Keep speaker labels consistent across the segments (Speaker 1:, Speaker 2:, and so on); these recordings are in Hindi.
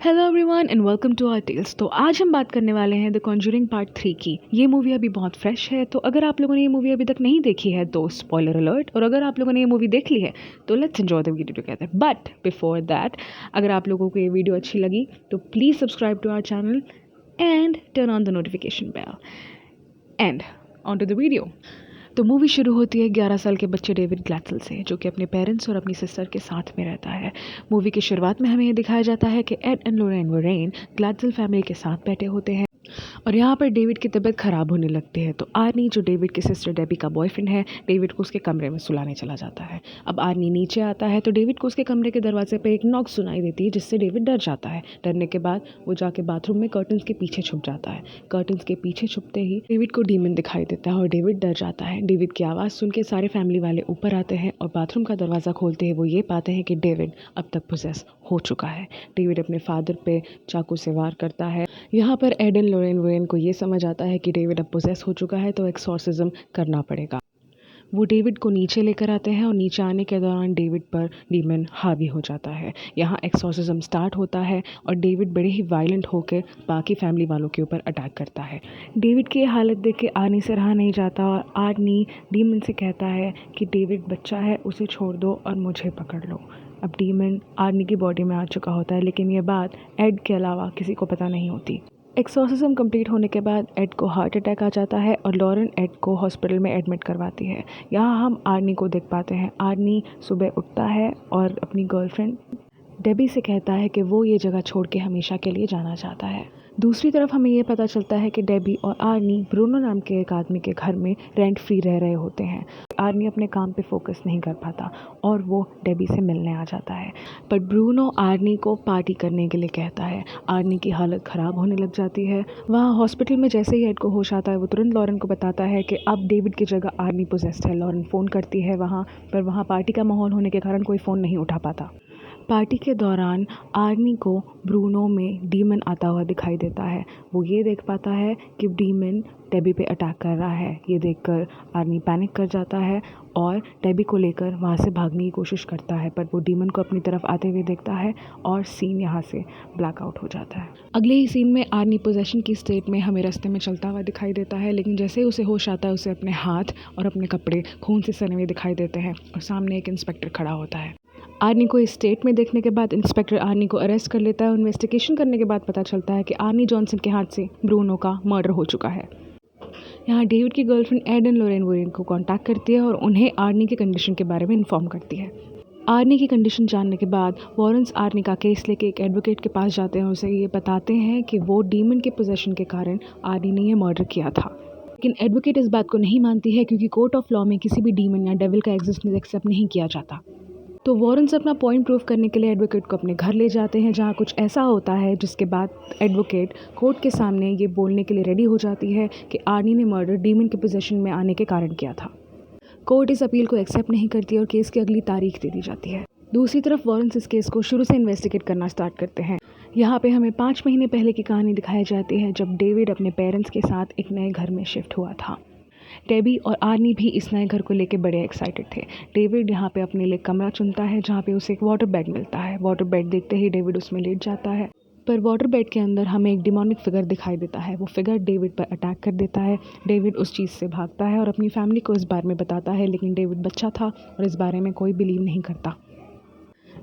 Speaker 1: Hello everyone and welcome to our tales. तो आज हम बात करने वाले हैं द कॉन्जरिंग पार्ट 3 की। ये मूवी अभी बहुत फ्रेश है, तो अगर आप लोगों ने ये मूवी अभी तक नहीं देखी है तो स्पॉइलर अलर्ट, और अगर आप लोगों ने ये मूवी देख ली है तो let's enjoy the video together. But before that, अगर आप लोगों को ये वीडियो अच्छी लगी तो please subscribe to our channel and turn on the notification bell and on to the video. तो मूवी शुरू होती है 11 साल के बच्चे डेविड ग्लैडसेल से, जो कि अपने पेरेंट्स और अपनी सिस्टर के साथ में रहता है। मूवी की शुरुआत में हमें ये दिखाया जाता है कि Ed and Lorraine Warren Glatzel family के साथ बैठे होते हैं और यहाँ पर डेविड की तबीयत ख़राब होने लगती है। तो आर्नी, जो डेविड की सिस्टर डेबी का बॉयफ्रेंड है, डेविड को उसके कमरे में सुलाने चला जाता है। अब आर्नी नीचे आता है तो डेविड को उसके कमरे के दरवाजे पर एक नॉक सुनाई देती है, जिससे डेविड डर जाता है। डरने के बाद वो जाके बाथरूम में कर्टन्स के पीछे छुप जाता है। कर्टन्स के पीछे छुपते ही डेविड को डीमन दिखाई देता है और डेविड डर जाता है। डेविड की आवाज़ सुन के सारे फैमिली वाले ऊपर आते हैं और बाथरूम का दरवाज़ा खोलते हैं वो ये पाते हैं कि डेविड अब तक पोसेस हो चुका है। डेविड अपने फादर पे चाकू से वार करता है। यहाँ पर एड एंड लोरेन वरेन को ये समझ आता है कि डेविड अब पोसेस हो चुका है, तो एक्सॉर्सिज्म करना पड़ेगा। वो डेविड को नीचे लेकर आते हैं और नीचे आने के दौरान डेविड पर डीमन हावी हो जाता है। यहाँ एक्सॉर्सिज्म स्टार्ट होता है और डेविड बड़े ही वायलेंट होकर बाकी फैमिली वालों के ऊपर अटैक करता है। डेविड की हालत देख के आर्नी से रहा नहीं जाता और आर्नी डीमन से कहता है कि डेविड बच्चा है, उसे छोड़ दो और मुझे पकड़ लो। अब डीमन आर्नी की बॉडी में आ चुका होता है, लेकिन ये बात एड के अलावा किसी को पता नहीं होती। एक्सॉर्सिज्म कंप्लीट होने के बाद एड को हार्ट अटैक आ जाता है और लॉरेन एड को हॉस्पिटल में एडमिट करवाती है। यहाँ हम आर्नी को देख पाते हैं। आर्नी सुबह उठता है और अपनी गर्लफ्रेंड डेबी से कहता है कि वो ये जगह छोड़ के हमेशा के लिए जाना चाहता है। दूसरी तरफ हमें ये पता चलता है कि डेबी और आर्नी ब्रूनो नाम के एक आदमी के घर में रेंट फ्री रह रहे होते हैं। आर्नी अपने काम पे फोकस नहीं कर पाता और वो डेबी से मिलने आ जाता है, पर ब्रूनो आर्नी को पार्टी करने के लिए कहता है। आर्नी की हालत ख़राब होने लग जाती है। वहाँ हॉस्पिटल में जैसे ही एड को होश आता है, वो तुरंत लॉरेन को बताता है कि अब डेविड की जगह आर्नी पोजेस्ड है। लॉरेन फ़ोन करती है वहाँ पर, वहाँ पार्टी का माहौल होने के कारण कोई फ़ोन नहीं उठा पाता। पार्टी के दौरान आर्नी को ब्रूनो में डीमन आता हुआ दिखाई देता है। वो ये देख पाता है कि डीमन डेबी पे अटैक कर रहा है। ये देखकर आर्नी पैनिक कर जाता है और डेबी को लेकर वहाँ से भागने की कोशिश करता है, पर वो डीमन को अपनी तरफ आते हुए देखता है और सीन यहाँ से ब्लैकआउट हो जाता है। अगले ही सीन में आर्नी पोजेशन की स्टेट में हमें रास्ते में चलता हुआ दिखाई देता है, लेकिन जैसे ही उसे होश आता है उसे अपने हाथ और अपने कपड़े खून से सने हुए दिखाई देते हैं और सामने एक इंस्पेक्टर खड़ा होता है। आर्नी को इस स्टेट में देखने के बाद इंस्पेक्टर आर्नी को अरेस्ट कर लेता है। इन्वेस्टिगेशन करने के बाद पता चलता है कि आर्नी जॉनसन के हाथ से ब्रूनो का मर्डर हो चुका है। यहाँ डेविड की girlfriend Ed and Lorraine Warren को कांटेक्ट करती है और उन्हें आर्नी की कंडीशन के बारे में इन्फॉर्म करती है। आर्नी की कंडीशन जानने के बाद वॉरेंस आर्नी का केस लेके एक एडवोकेट के पास जाते हैं। उसे ये बताते हैं कि वो डीमन के पोजेशन के कारण आर्नी ने यह मर्डर किया था, लेकिन एडवोकेट इस बात को नहीं मानती है क्योंकि कोर्ट ऑफ लॉ में किसी भी डीमन या डेविल का एग्जिस्टेंस एक्सेप्ट नहीं किया जाता। तो वॉरेंस अपना पॉइंट प्रूव करने के लिए एडवोकेट को अपने घर ले जाते हैं, जहाँ कुछ ऐसा होता है जिसके बाद एडवोकेट कोर्ट के सामने ये बोलने के लिए रेडी हो जाती है कि आर्नी ने मर्डर डीमन के पोजीशन में आने के कारण किया था। कोर्ट इस अपील को एक्सेप्ट नहीं करती और केस की अगली तारीख दे दी जाती है। दूसरी तरफ वॉरेंस इस केस को शुरू से इन्वेस्टिगेट करना स्टार्ट करते हैं। यहाँ पे हमें 5 महीने पहले की कहानी दिखाई जाती है, जब डेविड अपने पेरेंट्स के साथ एक नए घर में शिफ्ट हुआ था। डेबी और आर्नी भी इस नए घर को लेके बड़े एक्साइटेड थे। डेविड यहाँ पे अपने लिए कमरा चुनता है, जहाँ पे उसे एक वाटर बेड मिलता है। वाटर बेड देखते ही डेविड उसमें लेट जाता है, पर वाटर बेड के अंदर हमें एक डिमोनिक फिगर दिखाई देता है। वो फिगर डेविड पर अटैक कर देता है। डेविड उस चीज़ से भागता है और अपनी फैमिली को इस बारे में बताता है, लेकिन डेविड बच्चा था और इस बारे में कोई बिलीव नहीं करता।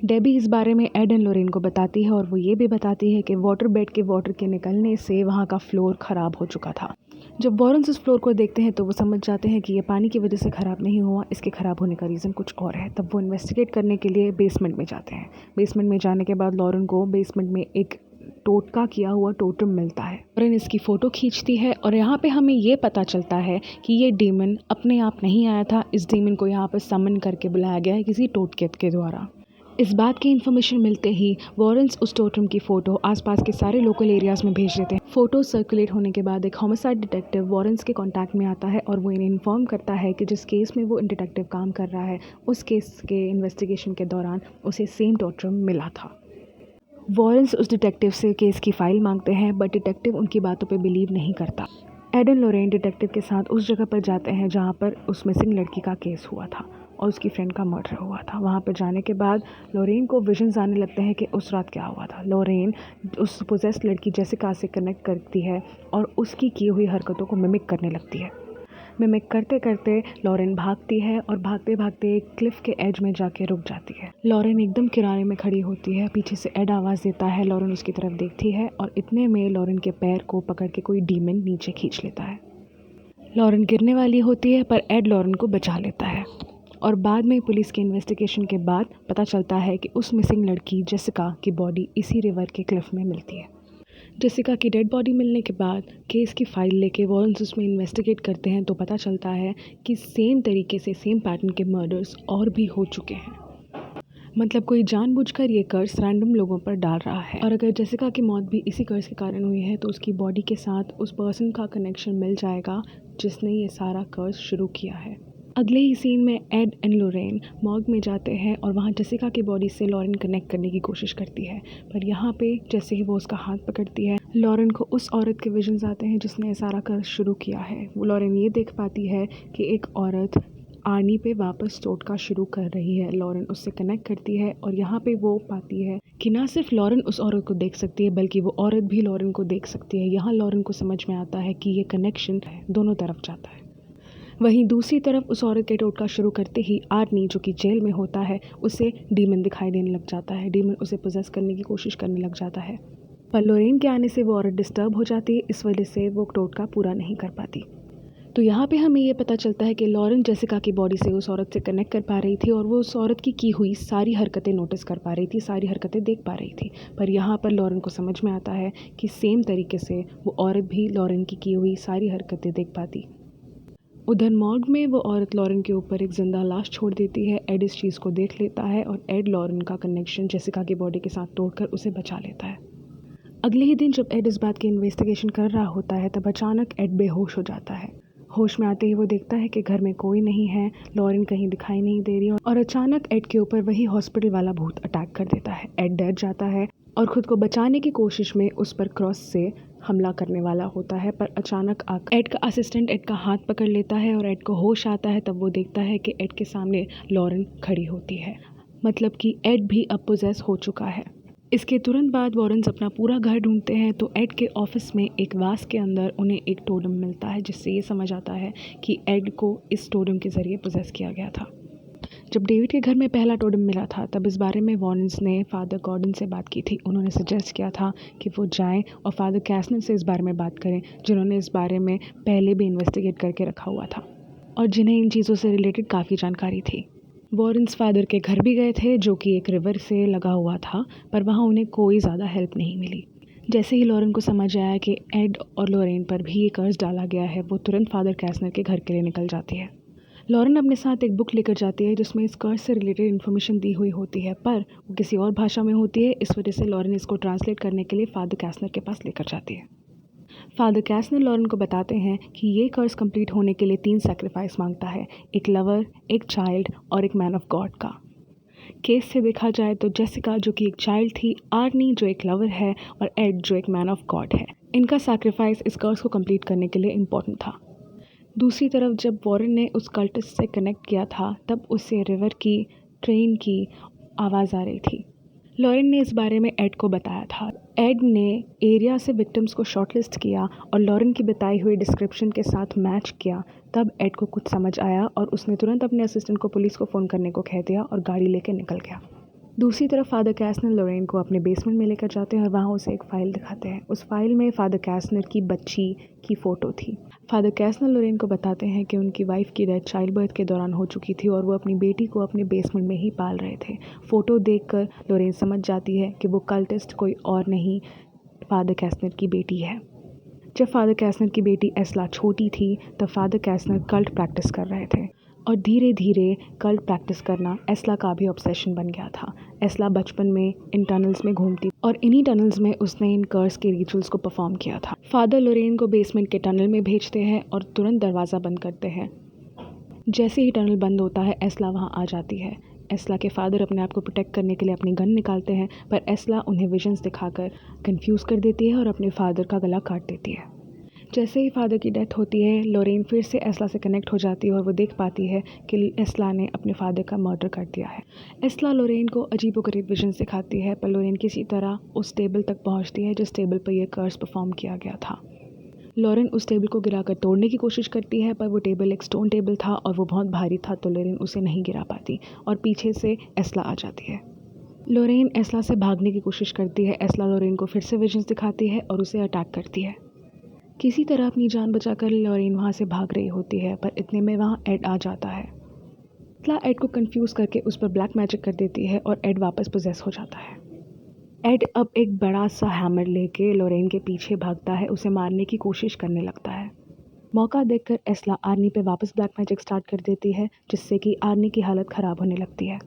Speaker 1: डेबी इस बारे में एड एंड लोरेन को बताती है और वो ये भी बताती है कि वाटर बेड के वाटर के निकलने से वहाँ का फ्लोर ख़राब हो चुका था। जब वॉरेंस इस फ्लोर को देखते हैं तो वो समझ जाते हैं कि ये पानी की वजह से ख़राब नहीं हुआ, इसके ख़राब होने का रीज़न कुछ और है। तब वो इन्वेस्टिगेट करने के लिए बेसमेंट में जाते हैं। बेसमेंट में जाने के बाद लॉरेन को बेसमेंट में एक टोटका किया हुआ टोटम मिलता है। लॉरेन इसकी फ़ोटो खींचती है और यहाँ पे हमें ये पता चलता है कि ये डीमन अपने आप नहीं आया था। इस डीमन को यहाँ पर समन करके बुलाया गया है किसी टोटके के द्वारा। इस बात की इन्फॉर्मेशन मिलते ही वॉरेंस उस टोटम की फ़ोटो आसपास के सारे लोकल एरियाज़ में भेज देते हैं। फ़ोटो सर्कुलेट होने के बाद एक होमिसाइड डिटेक्टिव वॉरेंस के कांटेक्ट में आता है और वो इन्हें इन्फॉर्म करता है कि जिस केस में वो डिटेक्टिव काम कर रहा है, उस केस के इन्वेस्टिगेशन के दौरान उसे सेम टोटम मिला था। वॉरेंस उस डिटेक्टिव से केस की फ़ाइल मांगते हैं, बट डिटेक्टिव उनकी बातों पर बिलीव नहीं करता। एड एंड लोरेन डिटेक्टिव के साथ उस जगह पर जाते हैं जहाँ पर उस मिसिंग लड़की का केस हुआ था और उसकी फ्रेंड का मर्डर हुआ था। वहाँ पर जाने के बाद लॉरेन को विजन्स आने लगते हैं कि उस रात क्या हुआ था। लॉरेन उस पोजेस्ड लड़की जेसिका से कनेक्ट करती है और उसकी की हुई हरकतों को मिमिक करने लगती है। मिमिक करते करते लॉरेन भागती है और भागते भागते एक क्लिफ के एज में जाके रुक जाती है। लॉरेन एकदम किनारे में खड़ी होती है। पीछे से एड आवाज़ देता है। लॉरेन उसकी तरफ देखती है और इतने में लॉरेन के पैर को पकड़ के कोई डीमन नीचे खींच लेता है। लॉरेन गिरने वाली होती है पर एड लॉरेन को बचा लेता है और बाद में पुलिस के इन्वेस्टिगेशन के बाद पता चलता है कि उस मिसिंग लड़की जेसिका की बॉडी इसी रिवर के क्लिफ में मिलती है। जेसिका की डेड बॉडी मिलने के बाद केस की फाइल लेके वॉरेंस उसमें इन्वेस्टिगेट करते हैं तो पता चलता है कि सेम तरीके से सेम पैटर्न के मर्डर्स और भी हो चुके हैं। मतलब कोई जानबूझकर ये कर्स रैंडम लोगों पर डाल रहा है और अगर जेसिका की मौत भी इसी कर्स के कारण हुई है तो उसकी बॉडी के साथ उस पर्सन का कनेक्शन मिल जाएगा जिसने ये सारा कर्स शुरू किया है। अगले ही सीन में एड एंड लॉरेन मॉर्ग में जाते हैं और वहाँ जेसिका की बॉडी से लॉरेन कनेक्ट करने की कोशिश करती है, पर यहाँ पे जैसे ही वो उसका हाथ पकड़ती है लॉरेन को उस औरत के विजन्स आते हैं जिसने सारा कर्स शुरू किया है। वो लॉरेन ये देख पाती है कि एक औरत आर्नी पे वापस टोटका शुरू कर रही है। लॉरेन उससे कनेक्ट करती है और यहाँ पे वो पाती है कि ना सिर्फ लॉरेन उस औरत को देख सकती है बल्कि वो औरत भी लॉरेन को देख सकती है। यहाँ लॉरेन को समझ में आता है कि ये कनेक्शन दोनों तरफ जाता है। वहीं दूसरी तरफ उस औरत के टोटका शुरू करते ही आर्नी जो कि जेल में होता है उसे डीमन दिखाई देने लग जाता है। डीमन उसे पोजेस करने की कोशिश करने लग जाता है पर लॉरेन के आने से वो औरत डिस्टर्ब हो जाती है, इस वजह से वो टोटका पूरा नहीं कर पाती। तो यहाँ पे हमें ये पता चलता है कि लॉरेन जेसिका की बॉडी से उस औरत से कनेक्ट कर पा रही थी और वो उस औरत की हुई सारी हरकतें नोटिस कर पा रही थी, सारी हरकतें देख पा रही थी। पर यहाँ पर लॉरेन को समझ में आता है कि सेम तरीके से वो औरत भी लॉरेन की हुई सारी हरकतें देख पाती। उधर मॉर्ग में वो औरत लॉरेन के ऊपर एक जिंदा लाश छोड़ देती है। एड इस चीज़ को देख लेता है और एड लॉरेन का कनेक्शन जेसिका की बॉडी के साथ तोड़कर उसे बचा लेता है। अगले ही दिन जब एड इस बात की इन्वेस्टिगेशन कर रहा होता है तब अचानक एड बेहोश हो जाता है। होश में आते ही वो देखता है कि घर में कोई नहीं है, लॉरेन कहीं दिखाई नहीं दे रही और अचानक एड के ऊपर वही हॉस्पिटल वाला भूत अटैक कर देता है। एड डर जाता है और खुद को बचाने की कोशिश में उस पर क्रॉस से हमला करने वाला होता है, पर अचानक आकर एड का असिस्टेंट एड का हाथ पकड़ लेता है और एड को होश आता है। तब वो देखता है कि एड के सामने लॉरेन खड़ी होती है, मतलब कि एड भी अब पोजेस हो चुका है। इसके तुरंत बाद वॉरेंस अपना पूरा घर ढूंढते हैं तो एड के ऑफिस में एक वास के अंदर उन्हें एक टोडम मिलता है जिससे ये समझ आता है कि एड को इस टोडम के ज़रिए पोजेस किया गया था। जब डेविड के घर में पहला टोडम मिला था तब इस बारे में वॉरेंस ने फादर गॉर्डन से बात की थी। उन्होंने सजेस्ट किया था कि वो जाएं और फादर कैसनर से इस बारे में बात करें, जिन्होंने इस बारे में पहले भी इन्वेस्टिगेट करके रखा हुआ था और जिन्हें इन चीज़ों से रिलेटेड काफ़ी जानकारी थी। वॉरेंस फादर के घर भी गए थे जो कि एक रिवर से लगा हुआ था, पर वहाँ उन्हें कोई ज़्यादा हेल्प नहीं मिली। जैसे ही लॉरेन को समझ आया कि एड और लॉरेन पर भी ये कर्ज डाला गया है, वो तुरंत फादर कैसनर के घर के लिए निकल जाती है। लॉरेन अपने साथ एक बुक लेकर जाती है जिसमें इस कर्ज से रिलेटेड इन्फॉर्मेशन दी हुई होती है, पर वो किसी और भाषा में होती है। इस वजह से लॉरेन इसको ट्रांसलेट करने के लिए फादर कैसनर के पास लेकर जाती है। फादर कैसनर लॉरेन को बताते हैं कि ये कर्ज कंप्लीट होने के लिए 3 सैक्रिफाइस मांगता है, एक लवर, एक चाइल्ड और एक मैन ऑफ गॉड का। केस से देखा जाए तो जेसिका जो कि एक चाइल्ड थी, आर्नी जो एक लवर है और एड जो एक मैन ऑफ गॉड है, इनका सैक्रिफाइस इस कर्ज को कंप्लीट करने के लिए इम्पोर्टेंट था। दूसरी तरफ जब वॉरेन ने उस कल्टिस्ट से कनेक्ट किया था तब उसे रिवर की, ट्रेन की आवाज़ आ रही थी। लॉरेन ने इस बारे में एड को बताया था। एड ने एरिया से विक्टिम्स को शॉर्टलिस्ट किया और लॉरेन की बताई हुई डिस्क्रिप्शन के साथ मैच किया। तब एड को कुछ समझ आया और उसने तुरंत अपने असिस्टेंट को पुलिस को फ़ोन करने को कह दिया और गाड़ी लेकर निकल गया। दूसरी तरफ फादर कैसनर लॉरेन को अपने बेसमेंट में लेकर जाते हैं और वहाँ उसे एक फ़ाइल दिखाते हैं। उस फाइल में फादर कैसनर की बच्ची की फ़ोटो थी। फादर कैसनर लॉरेन को बताते हैं कि उनकी वाइफ की डेथ चाइल्ड बर्थ के दौरान हो चुकी थी और वो अपनी बेटी को अपने बेसमेंट में ही पाल रहे थे। फ़ोटो देखकर लॉरेन समझ जाती है कि वो कल्टिस्ट कोई और नहीं, फादर कैसनर की बेटी है। जब फादर कैसनर की बेटी एस्ला छोटी थी तब फादर कैसनर कल्ट प्रैक्टिस कर रहे थे और धीरे धीरे कल्ट प्रैक्टिस करना एस्ला का भी ऑब्सेशन बन गया था। एस्ला बचपन में इन टनल्स में घूमती और इन्हीं टनल्स में उसने इन कर्स के रिचुअल्स को परफॉर्म किया था। फादर लॉरेन को बेसमेंट के टनल में भेजते हैं और तुरंत दरवाज़ा बंद करते हैं। जैसे ही टनल बंद होता है एस्ला वहाँ आ जाती है। एस्ला के फादर अपने आप को प्रोटेक्ट करने के लिए अपनी गन निकालते हैं, पर एस्ला उन्हें विजन्स दिखाकर कंफ्यूज कर देती है और अपने फादर का गला काट देती है। जैसे ही फादर की डेथ होती है, लॉरेन फिर से एस्ला से कनेक्ट हो जाती है और वो देख पाती है कि एस्ला ने अपने फादर का मर्डर कर दिया है। एस्ला लॉरेन को अजीबोगरीब विजन दिखाती है, पर लॉरेन किसी तरह उस टेबल तक पहुंचती है जिस टेबल पर यह कर्स परफॉर्म किया गया था। लॉरेन उस टेबल को गिराकर तोड़ने की कोशिश करती है, पर वो टेबल एक स्टोन टेबल था और वो बहुत भारी था, तो लॉरेन उसे नहीं गिरा पाती और पीछे से एस्ला आ जाती है। लॉरेन एस्ला से भागने की कोशिश करती है। एस्ला लॉरेन को फिर से विजन्स दिखाती है और उसे अटैक करती है। किसी तरह अपनी जान बचाकर लॉरेन वहाँ से भाग रही होती है, पर इतने में वहाँ एड आ जाता है। एस्ला एड को कंफ्यूज करके उस पर ब्लैक मैजिक कर देती है और एड वापस पोजेस हो जाता है। एड अब एक बड़ा सा हैमर लेके लॉरेन के पीछे भागता है, उसे मारने की कोशिश करने लगता है। मौका देखकर एस्ला आर्नी पे वापस ब्लैक मैजिक स्टार्ट कर देती है, जिससे कि आर्नी की हालत ख़राब होने लगती है।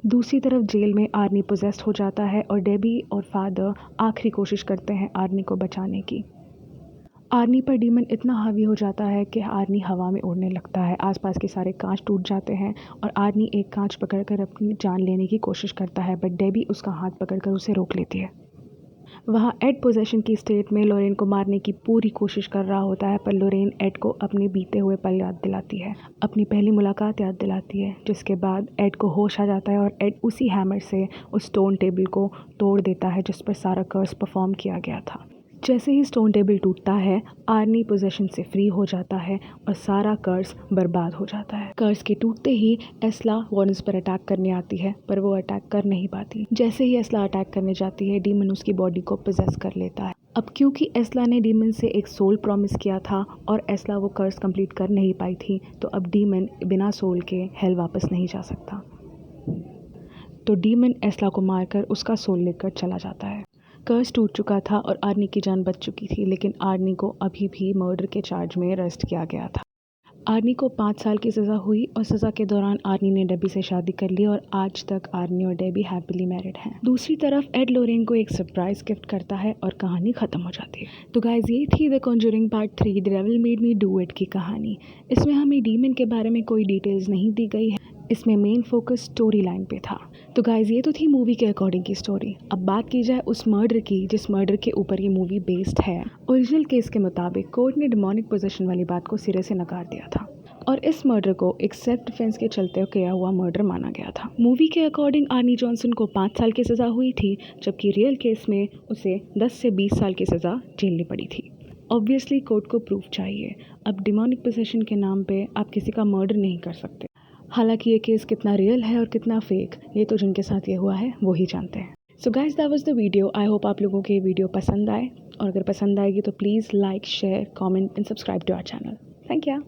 Speaker 1: दूसरी तरफ जेल में आर्नी पोजेस्ड हो जाता है और डेबी और फादर आखिरी कोशिश करते हैं आर्नी को बचाने की। आर्नी पर डीमन इतना हावी हो जाता है कि आर्नी हवा में उड़ने लगता है। आसपास के सारे कांच टूट जाते हैं और आर्नी एक कांच पकड़कर अपनी जान लेने की कोशिश करता है, बट डेबी उसका हाथ पकड़कर उसे रोक लेती है। वहाँ एड पोजेशन की स्टेट में लॉरेन को मारने की पूरी कोशिश कर रहा होता है, पर लॉरेन एड को अपने बीते हुए पल याद दिलाती है, अपनी पहली मुलाकात याद दिलाती है, जिसके बाद एड को होश आ जाता है और एड उसी हैमर से उस स्टोन टेबल को तोड़ देता है जिस पर सारा कर्स परफॉर्म किया गया था। जैसे ही स्टोन टेबल टूटता है, आर्नी पोजेशन से फ्री हो जाता है और सारा कर्स बर्बाद हो जाता है। कर्स के टूटते ही एस्ला वॉर्डन्स पर अटैक करने आती है, पर वो अटैक कर नहीं पाती। जैसे ही एस्ला अटैक करने जाती है, डीमन उसकी बॉडी को पोजेस कर लेता है। अब क्योंकि एस्ला ने डीमन से एक सोल प्रॉमिस किया था और एस्ला वो कर्स कंप्लीट कर नहीं पाई थी, तो अब डीमन बिना सोल के हेल वापस नहीं जा सकता। तो डीमन एस्ला को मारकर उसका सोल लेकर चला जाता है। कर्स टूट चुका था और आर्नी की जान बच चुकी थी, लेकिन आर्नी को अभी भी मर्डर के चार्ज में अरेस्ट किया गया था। आर्नी को 5 साल की सज़ा हुई और सज़ा के दौरान आर्नी ने डेबी से शादी कर ली और आज तक आर्नी और डेबी हैप्पीली मैरिड हैं। दूसरी तरफ एड लॉरेन को एक सरप्राइज गिफ्ट करता है और कहानी ख़त्म हो जाती है। तो गाइज, ये थी the Conjuring part 3 the devil made me do it की कहानी। इसमें हमें डीमन के बारे में कोई डिटेल्स नहीं दी गई है, इसमें मेन फोकस स्टोरी लाइन पे था। तो गाइज, ये तो थी मूवी के अकॉर्डिंग की स्टोरी। अब बात की जाए उस मर्डर की जिस मर्डर के ऊपर ये मूवी बेस्ड है। ओरिजिनल केस के मुताबिक कोर्ट ने डिमोनिक पोजेशन वाली बात को सिरे से नकार दिया था और इस मर्डर को एक सेल्फ डिफेंस के चलते किया हुआ मर्डर माना गया था। मूवी के अकॉर्डिंग आर्नी जॉनसन को 5 साल की सज़ा हुई थी, जबकि रियल केस में उसे 10 से 20 साल की सज़ा झेलनी पड़ी थी। ऑब्वियसली कोर्ट को प्रूफ चाहिए। अब डिमोनिक पोजेशन के नाम पे आप किसी का मर्डर नहीं कर सकते। हालांकि ये केस कितना रियल है और कितना फेक, ये तो जिनके साथ ये हुआ है वो ही जानते हैं। So guys, that was the video. I hope आप लोगों को ये वीडियो पसंद आए, और अगर पसंद आएगी तो please like, share, comment and subscribe to our channel. Thank you.